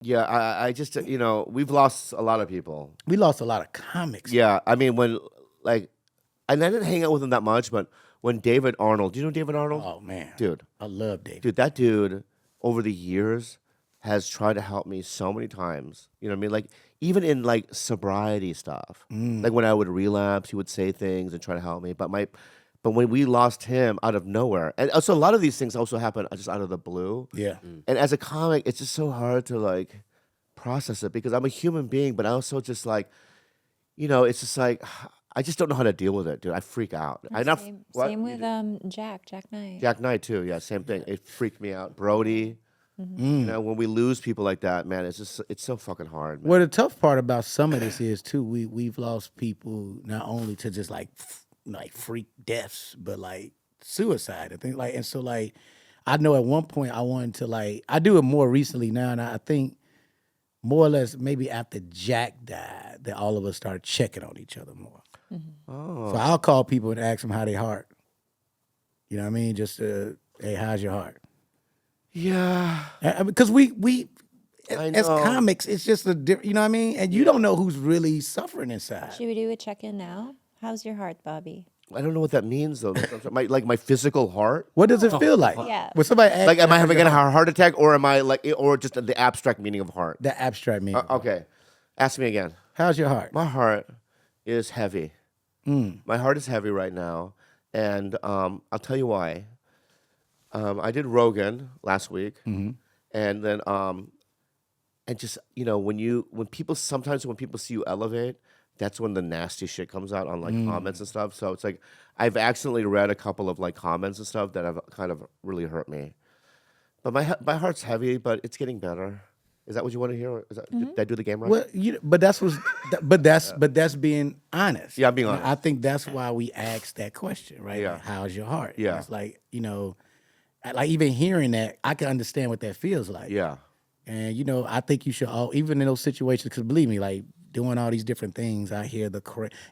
Yeah, I just we've lost a lot of people. We lost a lot of comics. Yeah, I mean when like, and I didn't hang out with him that much, but when David Arnold, do you know David Arnold? Oh man, Dude, I love David. dude, that dude over the years has tried to help me so many times. You know what I mean? Like even in like sobriety stuff. Like when I would relapse, he would say things and try to help me. But when we lost him out of nowhere, and also a lot of these things also happen just out of the blue. Yeah. And as a comic, it's just so hard to like process it because I'm a human being, but I also just like, it's just like I just don't know how to deal with it, dude. I freak out. I not Same, what? same with Jack Knight. Jack Knight too. Yeah, same thing. It freaked me out. Brody. When we lose people like that, man, it's so fucking hard, man. Well, the tough part about some of this is too, we've lost people not only to just like freak deaths, but like suicide. I think and so like I know at one point I wanted to I do it more recently now, and I think more or less maybe after Jack died that all of us started checking on each other more. Oh. So I'll call people and ask them how they heart. You know what I mean? Just hey, how's your heart? Yeah. Because we I as know. comics, it's just a different, you know what I mean? And you don't know who's really suffering inside. Should we do a check-in now? How's your heart, Bobby? I don't know what that means though. My physical heart. What does it feel like? Yeah. When somebody asks Like, am you I how having your a heart attack, or am I like, or just the abstract meaning of heart? the abstract meaning? Okay. Ask me again. How's your heart? My heart is heavy. My heart is heavy right now, and I'll tell you why. I did Rogan last week, and then and just when people see you elevate, that's when the nasty shit comes out on like comments and stuff. So it's like I've accidentally read a couple of like comments and stuff that have kind of really hurt me. But my heart's heavy, but it's getting better. Is that what you want to hear? Did I do the game right? Well, but that's being honest. Yeah, I'm being And honest. I think that's why we asked that question, right? Yeah. Like, how's your heart? Yeah. It's like like even hearing that, I can understand what that feels like. Yeah. And I think you should even in those situations, because believe me, like doing all these different things, I hear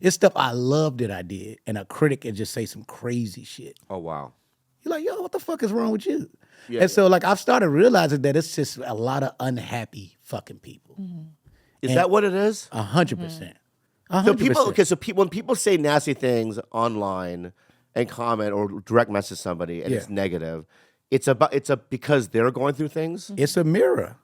it's stuff I love that I did, and a critic can just say some crazy shit. Oh wow. You're like, yo, what the fuck is wrong with you? Yeah, and so like I've started realizing that it's just a lot of unhappy fucking people. Is that what it is? 100%. So when people say nasty things online and comment or direct message somebody and it's negative, it's because they're going through things. It's a mirror.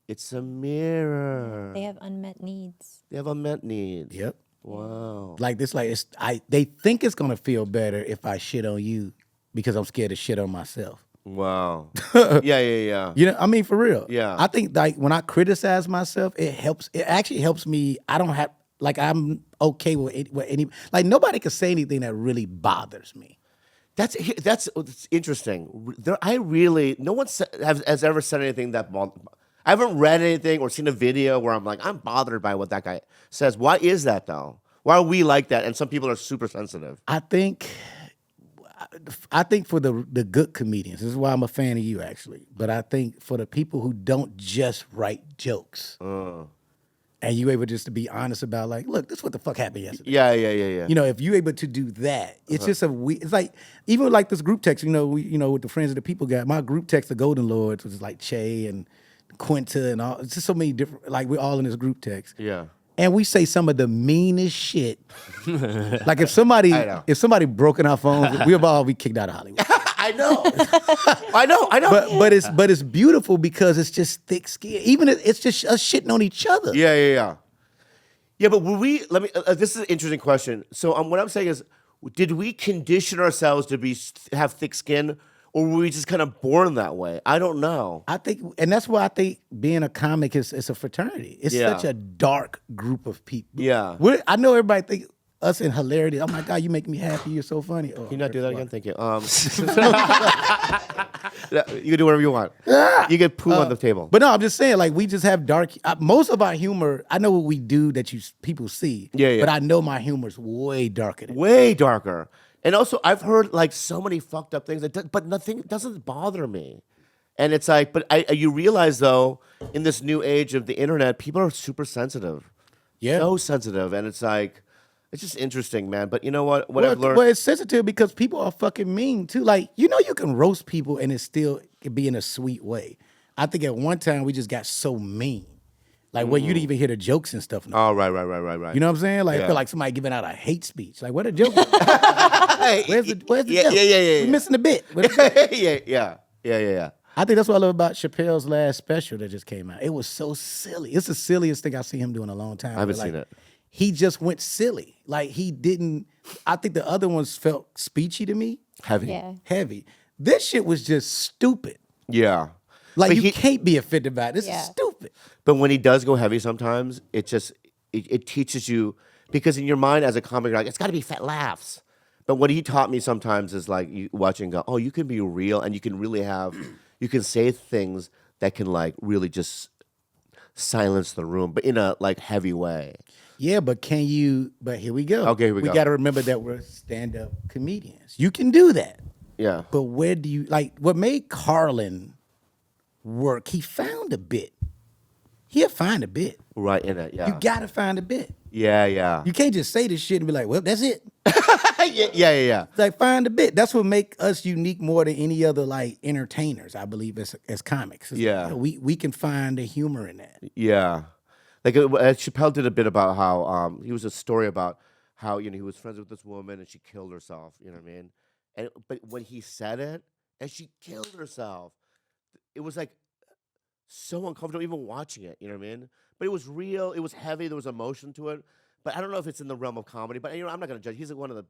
It's a mirror. They have unmet needs. They have unmet needs. Yep. Wow. Like this, they think it's gonna feel better if I shit on you because I'm scared to shit on myself. Wow. Yeah. I mean, for real. Yeah. I think like when I criticize myself, it actually helps me. I don't have I'm okay with any like nobody can say anything that really bothers me. That's interesting. No one has ever said anything that I haven't read anything or seen a video where I'm like, I'm bothered by what that guy says. Why is that though? Why are we like that? And some people are super sensitive. I think for the good comedians, this is why I'm a fan of you actually. But I think for the people who don't just write jokes, and you able just to be honest about like, look, this is what the fuck happened yesterday. Yeah. If you able to do that, it's just it's like even like this group text. With the friends of the people got my group text, the Golden Lords, which is like Che and Quinta and all. It's just so many different. Like we're all in this group text. Yeah. And we say some of the meanest shit. Like if somebody broke in our phones, we'll all be kicked out of Hollywood. I know. I know. But it's beautiful because it's just thick skin. Even it's just us shitting on each other. Yeah. Yeah, but let me. This is an interesting question. So what I'm saying is, did we condition ourselves to have thick skin, or were we just kind of born that way? I don't know. I think, and that's why I think being a comic is a fraternity. It's such a dark group of people. Yeah. I know everybody think us in hilarity. Oh my God, you make me happy. You're so funny. Oh, Can you not do that again? Thank you. You can do whatever you want. You get poo on the table. But no, I'm just saying, like we just have dark. Most of our humor, I know what we do that people see. Yeah. But I know my humor's way darker than Way darker. And also, I've heard like so many fucked up things, but nothing doesn't bother me. And it's like, you realize though, in this new age of the internet, people are super sensitive. Yeah. So sensitive, and it's like, it's just interesting, man. But you know what? I've learned. Well, it's sensitive because people are fucking mean too. Like you can roast people and it still can be in a sweet way. I think at one time we just got so mean. Like where you didn't even hear the jokes and stuff. Oh, right. You know what I'm saying? Like I Yeah. feel like somebody giving out a hate speech. Like what a joke. Hey, Where's the yeah, joke? yeah. We missing the bit. Where's the bit? yeah. I think that's what I love about Chappelle's last special that just came out. It was so silly. It's the silliest thing I've seen him do in a long time. I haven't But, like, seen it. He just went silly. Like he didn't. I think the other ones felt speechy to me, Heavy. Yeah. heavy. This shit was just stupid. Yeah. Like But you can't be offended by it. This Yeah. is stupid. But when he does go heavy, sometimes it just it teaches you, because in your mind as a comic, you're like, it's got to be fat laughs. But what he taught me sometimes is like you watch and go, oh, you can be real, and you can really you can say things that can like really just silence the room, but in a like heavy way. Yeah, but can you? But here we go. Okay, here we go. We got to remember that we're stand-up comedians. You can do that. Yeah. But where do you like what made Carlin work? He found a bit. He'll find a bit. Right in it. Yeah. You gotta find a bit. Yeah. You can't just say this shit and be like, well, that's it. yeah. It's like find a bit. That's what make us unique more than any other like entertainers, I believe, as comics. It's Yeah. like, we can find the humor in that. Yeah. Like Chappelle did a bit about how he was a story about how he was friends with this woman and she killed herself. You know what I mean? But when he said it and she killed herself, it was like so uncomfortable even watching it. You know what I mean? But it was real. It was heavy. There was emotion to it. But I don't know if it's in the realm of comedy. But I'm not gonna judge. He's one of the